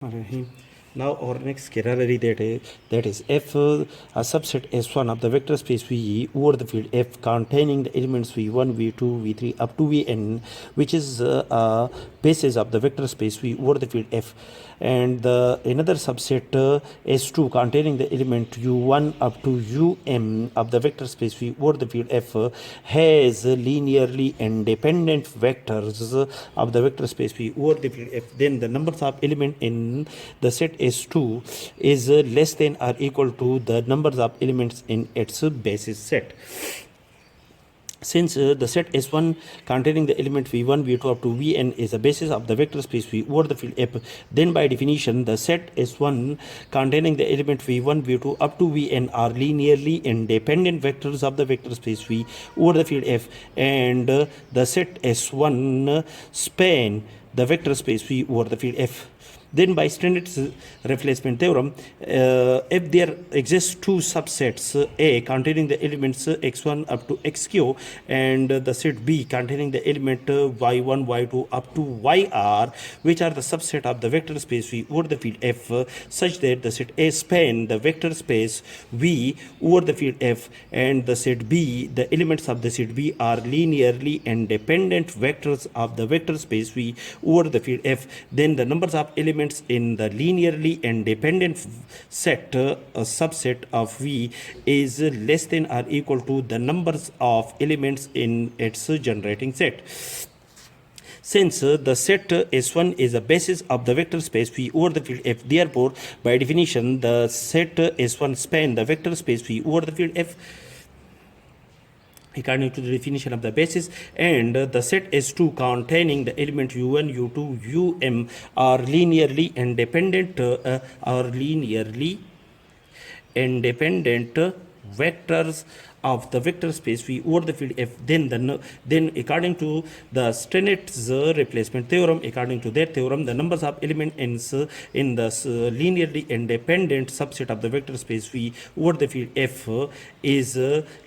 Rahim. Now our next corollary that is if a subset S1 of the vector space V over the field F containing the elements V1, V2, V3 up to Vn, which is a basis of the vector space V over the field F, and the another subset S2 containing the element U1 up to Um of the vector space V over the field F has linearly independent vectors of the vector space V over the field F, then the numbers of element in the set S2 is less than or equal to the numbers of elements in its basis set. Since the set S1 containing the element V1, V2 up to Vn is a basis of the vector space V over the field F, then by definition the set S1 containing the element V1, V2 up to Vn are linearly independent vectors of the vector space V over the field F, and the set S1 span the vector space V over the field F. Then by Standard's replacement theorem, if there exists two subsets A containing the elements x1 up to xq and the set B containing the element y1, y2 up to yr, which are the subset of the vector space V over the field F, such that the set A span the vector space V over the field F, and the set B, the elements of the set B are linearly independent vectors of the vector space V over the field F, then the numbers of elements in the linearly independent set, a subset of V, is less than or equal to the numbers of elements in its generating set. Since the set S1 is a basis of the vector space V over the field F, therefore by definition the set S1 span the vector space V over the field F according to the definition of the basis, and the set S2 containing the element U1, U2, Um are linearly independent vectors of the vector space V over the field F, then according to the Standard's replacement theorem, according to that theorem, the numbers of elements in the linearly independent subset of the vector space V over the field F is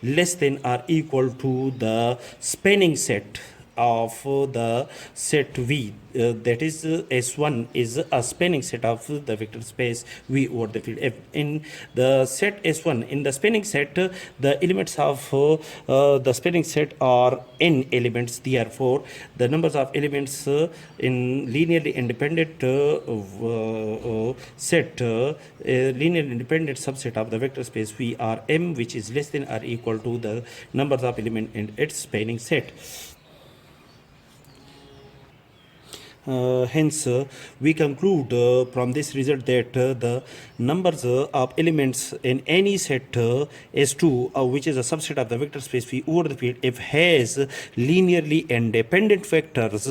less than or equal to the spanning set of the set V, that is S1 is a spanning set of the vector space V over the field F. In the set S1, in the spanning set, the elements of the spanning set are n elements, therefore the numbers of elements in linearly independent set, linearly independent subset of the vector space V are M, which is less than or equal to the numbers of elements in its spanning set. Hence, we conclude from this result that the numbers of elements in any set S2, which is a subset of the vector space V over the field F, has linearly independent vectors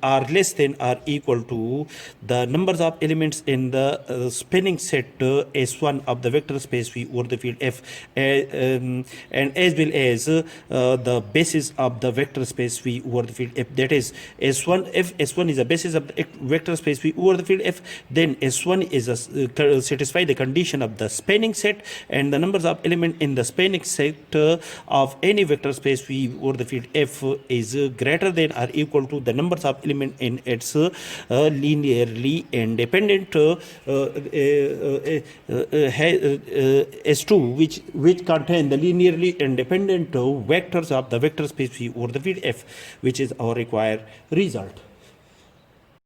are less than or equal to the numbers of elements in the spanning set S1 of the vector space V over the field F, and as well as the basis of the vector space V over the field F, that is S1. If S1 is a basis of the vector space V over the field F, then S1 is satisfy the condition of the spanning set, and the numbers of element in the spanning set of any vector space V over the field F is greater than or equal to the numbers of element in its linearly independent S2, which contain the linearly independent vectors of the vector space V over the field F, which is our required result.